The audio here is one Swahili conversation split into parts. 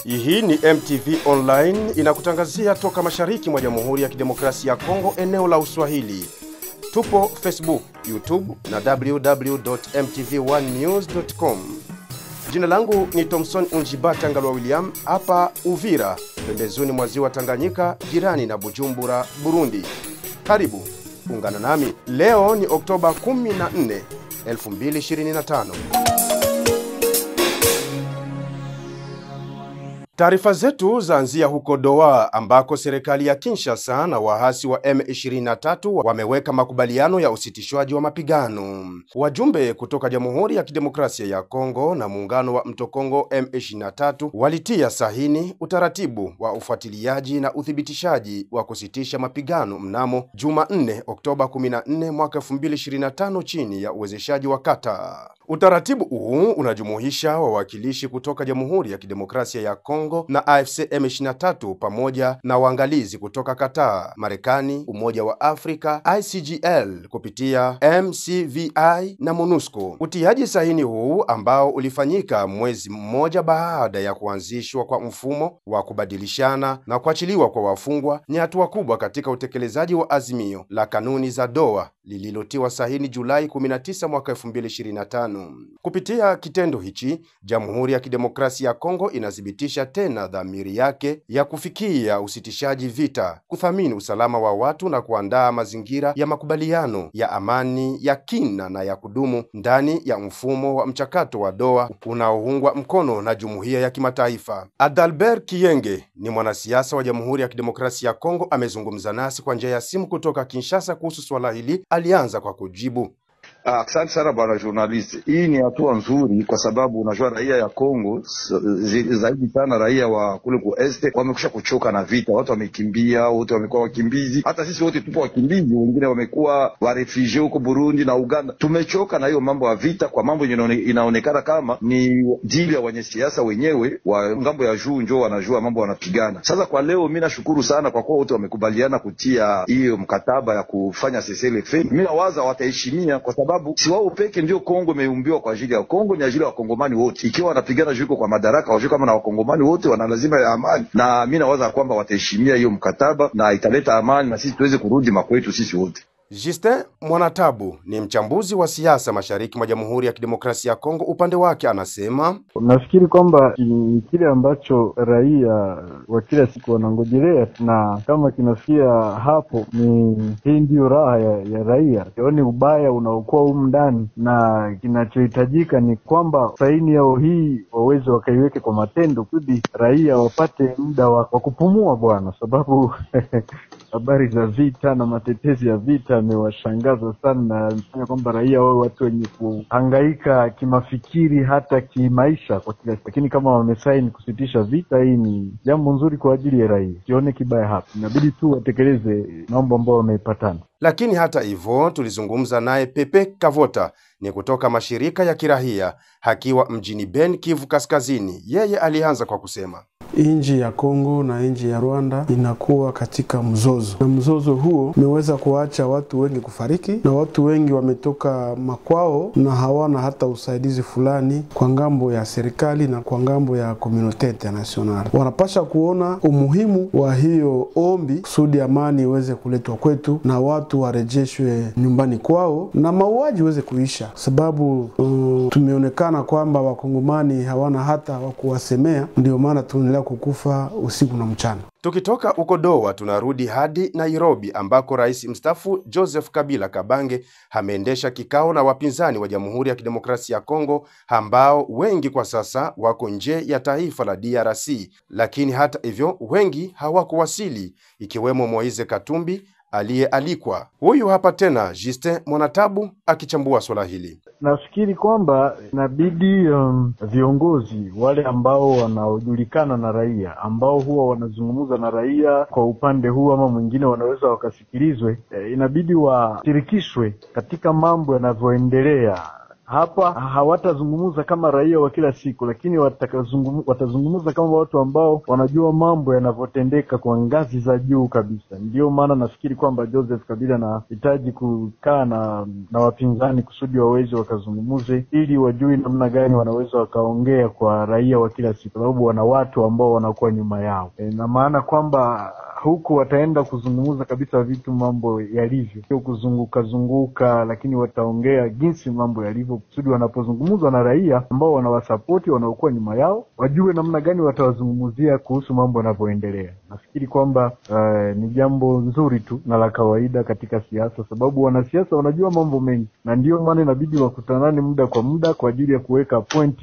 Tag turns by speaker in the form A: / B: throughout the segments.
A: Hii ni MTV Online inakutangazia toka mashariki mwa Jamhuri ya Kidemokrasia ya Kongo, eneo la Uswahili. Tupo Facebook, YouTube na www.mtv1news.com. Jina langu ni Thomson Unjibata Ngalwa William, hapa Uvira, pembezoni mwa ziwa Tanganyika, jirani na Bujumbura, Burundi. Karibu, ungana nami. Leo ni Oktoba 14, 2025. Taarifa zetu zaanzia huko Doha, ambako serikali ya Kinshasa na wahasi wa M23 wameweka makubaliano ya usitishwaji wa mapigano. Wajumbe kutoka Jamhuri ya Kidemokrasia ya Kongo na muungano wa Mto Kongo M23 walitia sahini utaratibu wa ufuatiliaji na uthibitishaji wa kusitisha mapigano mnamo Jumanne Oktoba 14 mwaka 2025 chini ya uwezeshaji wa Qatar. Utaratibu huu unajumuisha wawakilishi kutoka Jamhuri ya Kidemokrasia ya Kongo na AFC M23 pamoja na waangalizi kutoka Qatar, Marekani, Umoja wa Afrika, ICGL kupitia MCVI na MONUSCO. Utiaji sahini huu ambao ulifanyika mwezi mmoja baada ya kuanzishwa kwa mfumo wa kubadilishana na kuachiliwa kwa wafungwa ni hatua kubwa katika utekelezaji wa azimio la kanuni za Doha lililotiwa sahini Julai 19 mwaka 2025. Kupitia kitendo hichi, Jamhuri ya Kidemokrasia ya Kongo inathibitisha tena dhamiri yake ya kufikia usitishaji vita, kuthamini usalama wa watu na kuandaa mazingira ya makubaliano ya amani ya kina na ya kudumu ndani ya mfumo wa mchakato wa Doha unaoungwa mkono na jumuiya ya kimataifa. Adalbert Kiyenge ni mwanasiasa wa Jamhuri ya Kidemokrasia ya Kongo, amezungumza nasi kwa njia ya simu kutoka Kinshasa kuhusu swala hili. Alianza kwa kujibu.
B: Asante sana bwana journalist. Hii ni hatua nzuri kwa sababu unajua raia ya Kongo zaidi sana raia wa kule ku este wamekusha kuchoka na vita. Watu wamekimbia, wote wamekuwa wakimbizi. Hata sisi wote tupo wakimbizi, wengine wamekuwa wa refugee huko Burundi na Uganda. Tumechoka na hiyo mambo ya vita, kwa mambo inaonekana kama ni dili ya wanasiasa wenyewe wa ngambo ya juu njoo wanajua mambo wanapigana. Sasa kwa leo mimi nashukuru sana kwa kuwa wote wamekubaliana kutia hiyo mkataba ya kufanya CCLF. Mimi nawaza wataheshimia kwa sababu si wao peke ndio Kongo imeumbiwa kwa ajili ya Kongo, ni ajili ya wakongomani wote. Ikiwa wanapigana juko kwa madaraka, wajue kama na wakongomani wote wana lazima ya amani, na mimi nawaza kwamba wataheshimia hiyo mkataba na italeta amani na sisi tuweze kurudi makwetu sisi wote.
A: Justin Mwanatabu ni mchambuzi wa siasa mashariki mwa Jamhuri ya Kidemokrasia ya Kongo. Upande wake anasema,
C: nafikiri kwamba ni kile ambacho raia wa kila siku wanangojelea, na kama kinafikia hapo ni hii ndio raha ya raia. Yaani ubaya unaokuwa humu ndani, na kinachohitajika ni kwamba saini yao hii waweze wakaiweke kwa matendo kusudi raia wapate muda wa kupumua bwana, sababu habari za vita na matetezi ya vita amewashangaza sana, na anafanya kwamba raia wao watu wenye kuhangaika kimafikiri hata kimaisha kwa kila. Lakini kama wamesaini kusitisha vita, hii ni jambo nzuri kwa ajili ya raia. Sione kibaya hapa, inabidi tu watekeleze mambo ambayo wameipatana.
A: Lakini hata hivyo tulizungumza naye Pepe Kavota, ni kutoka mashirika ya kirahia hakiwa mjini Beni, Kivu Kaskazini. Yeye alianza kwa kusema,
D: nchi ya Kongo na nchi ya Rwanda inakuwa katika mzozo, na mzozo huo umeweza kuacha watu wengi kufariki, na watu wengi wametoka makwao na hawana hata usaidizi fulani kwa ngambo ya serikali na kwa ngambo ya community international. Wanapasha kuona umuhimu wa hiyo ombi kusudi amani iweze kuletwa kwetu na watu warejeshwe nyumbani kwao na mauaji iweze kuisha, sababu tumeonekana kwamba wakongomani hawana hata wa kuwasemea, ndio maana tunaendelea kukufa usiku na mchana.
A: Tukitoka uko Doha tunarudi hadi Nairobi, ambako Rais mstaafu Joseph Kabila Kabange ameendesha kikao na wapinzani wa Jamhuri ya Kidemokrasia ya Kongo ambao wengi kwa sasa wako nje ya taifa la DRC. Lakini hata hivyo wengi hawakuwasili, ikiwemo Moise Katumbi aliyealikwa. Huyu hapa tena Justin Mwanatabu akichambua swala hili.
C: Nafikiri kwamba inabidi viongozi wale ambao wanaojulikana na raia, ambao huwa wanazungumza na raia kwa upande huu ama mwingine, wanaweza wakasikilizwe, inabidi washirikishwe katika mambo yanavyoendelea hapa hawatazungumza kama raia wa kila siku, lakini watazungumza kama watu ambao wanajua mambo yanavyotendeka kwa ngazi za juu kabisa. Ndio maana nafikiri kwamba Joseph Kabila anahitaji kukaa na wapinzani kusudi waweze wakazungumuze, ili wajue namna gani wanaweza wakaongea kwa raia wa kila siku, sababu wana watu ambao wanakuwa nyuma yao. Na maana kwamba huku wataenda kuzungumza kabisa vitu mambo yalivyo, sio kuzunguka, lakini wataongea jinsi mambo yalivyo kusudi wanapozungumza na raia ambao wanawasapoti wanaokuwa nyuma yao wajue namna gani watawazungumzia kuhusu mambo yanavyoendelea. Nafikiri kwamba ni jambo nzuri tu na la kawaida katika siasa, sababu wanasiasa wanajua mambo mengi, na ndio maana inabidi wakutanane muda kwa muda kwa ajili ya kuweka point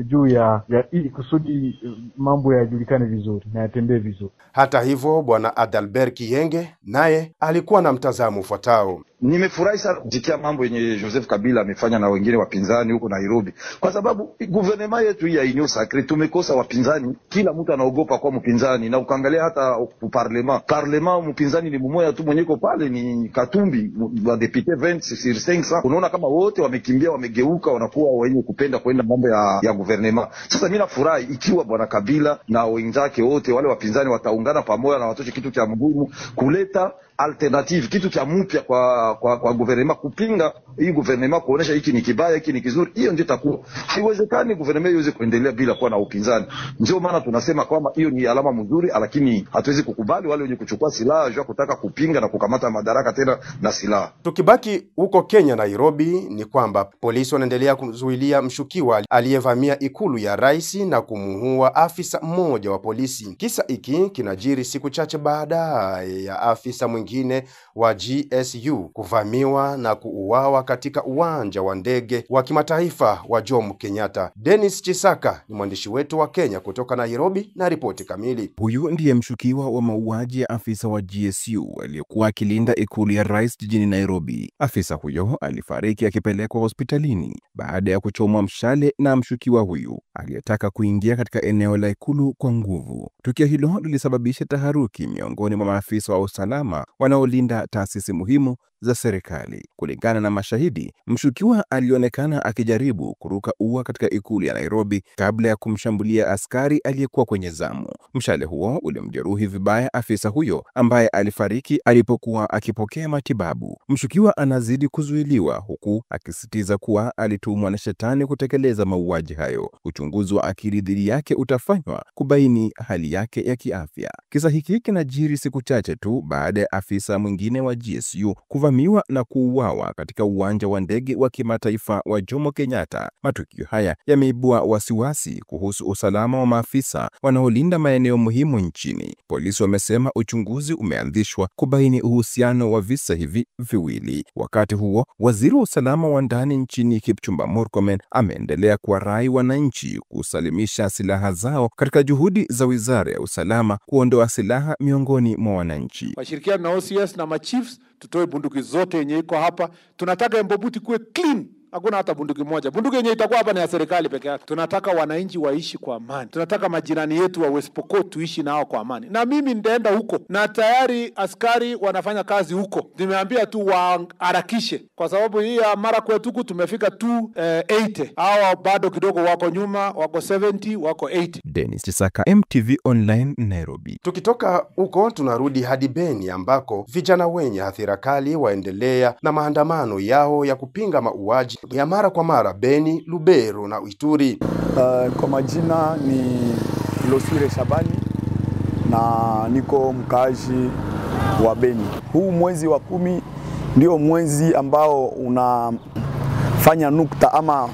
C: juu ya ili kusudi mambo yajulikane vizuri na yatembee vizuri.
A: Hata hivyo, Bwana Adalbert Kiyenge naye alikuwa na mtazamo ufuatao.
B: Nimefurahi sana kusikia mambo yenye Joseph Kabila amefanya na wengine wapinzani huko Nairobi, kwa sababu gouvernement yetu hii ya Union Sacrée tumekosa wapinzani. Kila mtu anaogopa kwa mpinzani, na ukaangalia hata parlement mpinzani ni mmoja tu mwenye iko pale, ni Katumbi wa député 20 sur 500. Unaona kama wote wamekimbia, wamegeuka, wanakuwa wenye kupenda kwenda mambo ya gouvernement. Sasa mimi nafurahi ikiwa Bwana Kabila na wenzake wote wale wapinzani wataungana pamoja na watoche kitu cha mgumu, kuleta alternative, kitu cha mpya kwa gouvernement, kupinga hii gouvernement, kuonesha hiki ni kibaya, hiki ni kizuri. Hiyo ndio itakuwa. Haiwezekani gouvernement iweze kuendelea bila kuwa na upinzani. Ndio maana tunasema kwamba hiyo ni alama nzuri, lakini hatuwezi kukubali wale wenye kuchukua silaha jua kutaka kupinga na kukamata madaraka tena na silaha.
A: Tukibaki huko Kenya, Nairobi, ni kwamba polisi wanaendelea kuzuilia mshukiwa aliyevamia ikulu ya rais na kumuua afisa mmoja wa polisi. Kisa hiki kinajiri siku chache baada ya afisa mwingine wa GSU kuvamiwa na kuuawa katika uwanja wa ndege wa kimataifa wa Jomo Kenyatta. Dennis Chisaka ni mwandishi wetu wa Kenya kutoka Nairobi na ripoti kamili.
E: Huyu ndiye mshukiwa wa mauaji ya afisa wa GSU aliyekuwa akilinda ikulu ya rais jijini Nairobi. Afisa huyo alifariki akipelekwa hospitalini baada ya kuchomwa mshale na mshukiwa huyu aliyetaka kuingia katika eneo la ikulu kwa nguvu. Tukio hilo lilisababisha taharuki miongoni mwa maafisa wa usalama wanaolinda taasisi muhimu za serikali. Kulingana na mashahidi, mshukiwa alionekana akijaribu kuruka ua katika ikulu ya Nairobi kabla ya kumshambulia askari aliyekuwa kwenye zamu. Mshale huo ulimjeruhi vibaya afisa huyo ambaye alifariki alipokuwa akipokea matibabu. Mshukiwa anazidi kuzuiliwa huku akisisitiza kuwa alitumwa na shetani kutekeleza mauaji hayo. Uchunguzi wa akili dhidi yake utafanywa kubaini hali yake ya kiafya. Kisa hiki kinajiri siku chache tu baada ya afisa mwingine wa GSU kuvamiwa na kuuawa katika uwanja wa ndege wa kimataifa wa Jomo Kenyatta. Matukio haya yameibua wasiwasi kuhusu usalama wa maafisa wanaolinda maeneo muhimu nchini. Polisi wamesema uchunguzi umeanzishwa kubaini uhusiano wa visa hivi viwili. Wakati huo, waziri wa usalama wa ndani nchini Kipchumba Murkomen ameendelea kuwarai wananchi kusalimisha silaha zao katika juhudi za wizara ya usalama kuondoa silaha miongoni mwa wananchi.
F: Washirikiana na OCS na machiefs tutoe bunduki zote yenye iko hapa. Tunataka Embobut kuwe clean. Hakuna hata bunduki moja. Bunduki yenye itakuwa hapa ni ya serikali peke yake. Tunataka wananchi waishi kwa amani. Tunataka majirani yetu wa West Pokot tuishi nao kwa amani. Na mimi nitaenda huko. Na tayari askari wanafanya kazi huko. Nimeambia tu waharakishe. Kwa sababu hii ya Marakwet huku tumefika tu 80. Hawa bado kidogo wako nyuma, wako 70, wako 80.
E: Dennis Chisaka, MTV Online, Nairobi.
A: Tukitoka huko tunarudi hadi Beni ambako vijana wenye hasira kali waendelea na maandamano yao ya kupinga mauaji ya mara kwa mara Beni, Lubero na Ituri.
G: Kwa majina ni Losire Shabani na niko mkazi wa Beni. Huu mwezi wa 10 ndio mwezi ambao unafanya nukta ama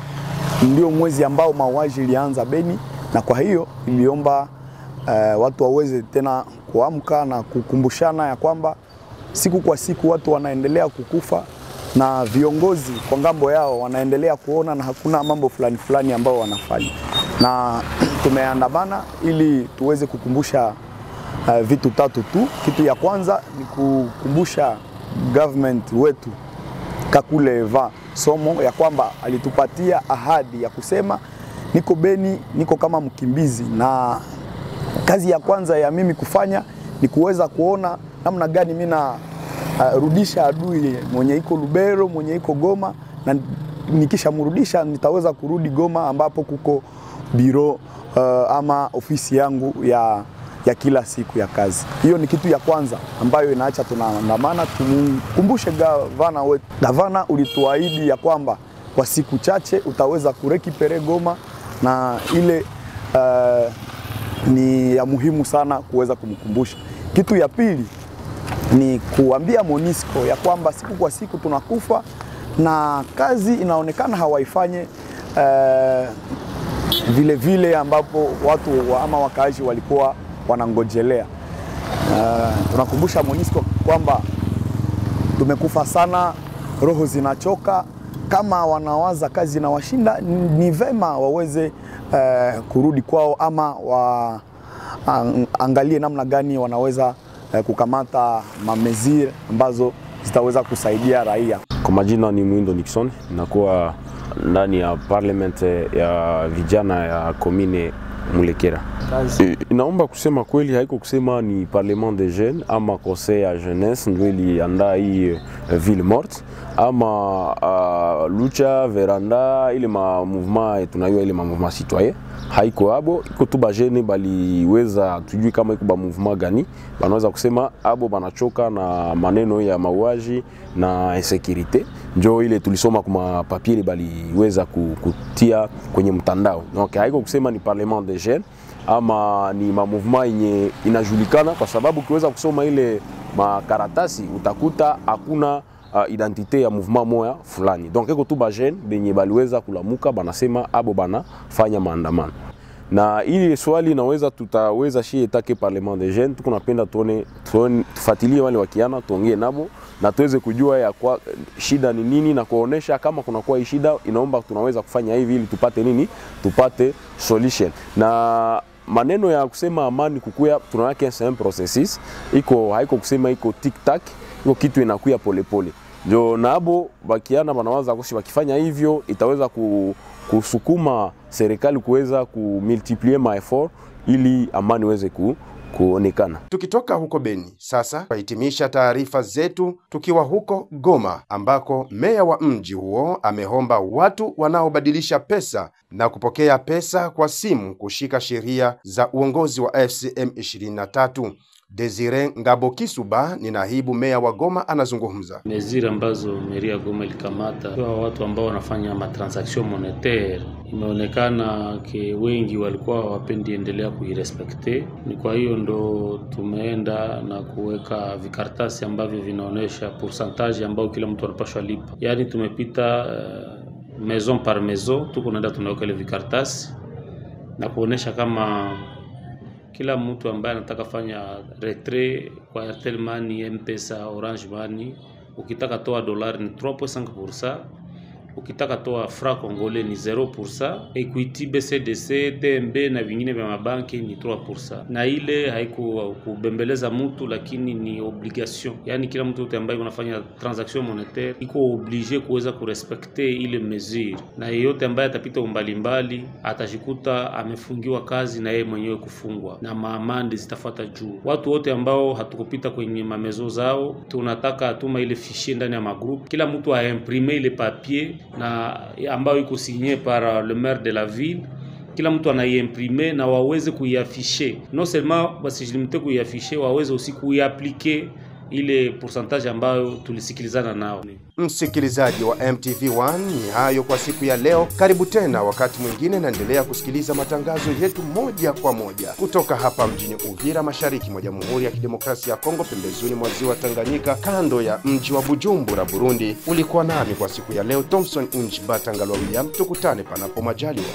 G: ndio mwezi ambao mauaji ilianza Beni, na kwa hiyo iliomba watu waweze tena kuamka na kukumbushana ya kwamba siku kwa siku watu wanaendelea kukufa na viongozi kwa ngambo yao wanaendelea kuona na hakuna mambo fulani ambao wanafanya. Na tumeandamana ili tuweze kukumbusha vitu tatu tu. Kitu ya kwanza ni kukumbusha government wetu Kakule Eva Somo ya kwamba alitupatia ahadi ya kusema niko Beni, niko kama mkimbizi, na kazi ya kwanza ya mimi kufanya ni kuweza kuona namna gani mimi na rudisha adui mwenye iko Lubero, mwenye iko Goma, na nikishamrudisha nitaweza kurudi Goma ambapo kuko biro ama ofisi yangu ya kila siku ya kazi. Hiyo ni kitu ya kwanza ambayo inaacha tunaandamana. Tumkumbushe gavana wetu. Gavana, ulituahidi ya kwamba kwa siku chache utaweza kurekipere Goma, na ile ni ya muhimu sana kuweza kumkumbusha. Kitu ya pili ni kuambia MONUSCO ya kwamba siku kwa siku tunakufa na kazi inaonekana hawaifanye vile vile ambapo watu ama wakaaji walikuwa wanangojelea. Tunakumbusha MONUSCO kwamba tumekufa sana, roho zinachoka. Kama wanawaza kazi na washinda, ni vema waweze kurudi kwao ama angalie namna gani wanaweza kukamata mamezire ambazo zitaweza kusaidia raia.
H: Kwa majina ni Mwindo Nixon, nakuwa ndani ya parliament ya vijana ya komine Mulekera. Inaomba kusema kweli, haiko kusema ni parlement de jeunes ama conseil ya jeunesse ndio iliandaa hii ville morte ama lucha veranda ile ma mouvement tunayua ile ma mouvement citoyen. Haiko abo, iko tu ba jeune baliweza tujui kama iko ba mouvement gani, banaweza kusema abo banachoka na maneno ya mauaji na insécurité. Ndio ile tulisoma kwa papier baliweza kutia kwenye mtandao. Donc haiko kusema ni parlement de jeunes ama ni ma mouvement yenye inajulikana, kwa sababu ukiweza kusoma ile makaratasi utakuta hakuna identite ya mouvement moya fulani. Donc eko tu ba jeune benye baliweza kulamuka banasema abo bana fanya maandamano. Na ili swali inaweza tutaweza shie take parlement de jeunes, tuko napenda tufuatilie wale wakiana, tuongee nabo na tuweze kujua ya kwa shida ni nini, na kuonesha kama kuna kwa hii shida inaomba tunaweza kufanya hivi ili tupate nini, tupate solution. Na maneno ya kusema amani kukuya tunawake un processus, haiko kusema iko tic tac, iko kitu inakuya polepole. Ndio nabo bakiana banawaza kusi wakifanya hivyo itaweza kusukuma serikali kuweza kumultiplier ma effort ili amani iweze kuonekana.
A: Tukitoka huko Beni, sasa tuhitimisha taarifa zetu tukiwa huko Goma, ambako meya wa mji huo amehomba watu wanaobadilisha pesa na kupokea pesa kwa simu kushika sheria za uongozi wa FCM 23. Desire Ngabo Kisuba ni naibu meya wa Goma anazungumza.
I: Mezira ambazo meria Goma ilikamata kwa watu ambao wanafanya matransaction monetaire, imeonekana ke wengi walikuwa wapendi endelea kuirespekte. Ni kwa hiyo ndo tumeenda na kuweka vikartasi ambavyo vinaonesha pourcentage ambao kila mtu anapaswa lipa. Yaani tumepita maison par maison, tuko naenda tunaweka ile vikartasi na kuonesha kama kila mtu ambaye anataka fanya retrait kwa Airtel Money, M-Pesa, Orange Money, ukitaka toa dolari ni 3.5%, ukitaka toa franc congolais ni 0%, Equity, BCDC, TMB na vingine vya mabanki ni 3%. Na ile haiko kubembeleza mtu, lakini ni obligation. Yani kila mtu yote ambaye unafanya transaction monetaire iko obligé kuweza kurespekte ile mesure. Na yeyote ambaye atapita umbalimbali atajikuta amefungiwa kazi na yeye mwenyewe kufungwa, na maamande zitafuata juu. Watu wote ambao hatukupita kwenye mamezo zao, tunataka atuma ile fichier ndani ya magroup, kila mtu aimprime ile papier na ambayo iko signé par le maire de la ville. Kila mtu anaiimprime na waweze kuiafishe, non seulement basijilimite kuiafishe, waweze aussi kuiaplike ile pourcentage ambayo tulisikilizana nao.
A: Msikilizaji wa MTV1, ni hayo kwa siku ya leo. Karibu tena wakati mwingine, naendelea kusikiliza matangazo yetu moja kwa moja kutoka hapa mjini Uvira, mashariki mwa Jamhuri ya Kidemokrasia ya Kongo, pembezoni mwa ziwa Tanganyika, kando ya mji wa Bujumbura, Burundi. Ulikuwa nami kwa siku ya leo Thompson Unji Batangalwa William. Tukutane panapo majaliwa.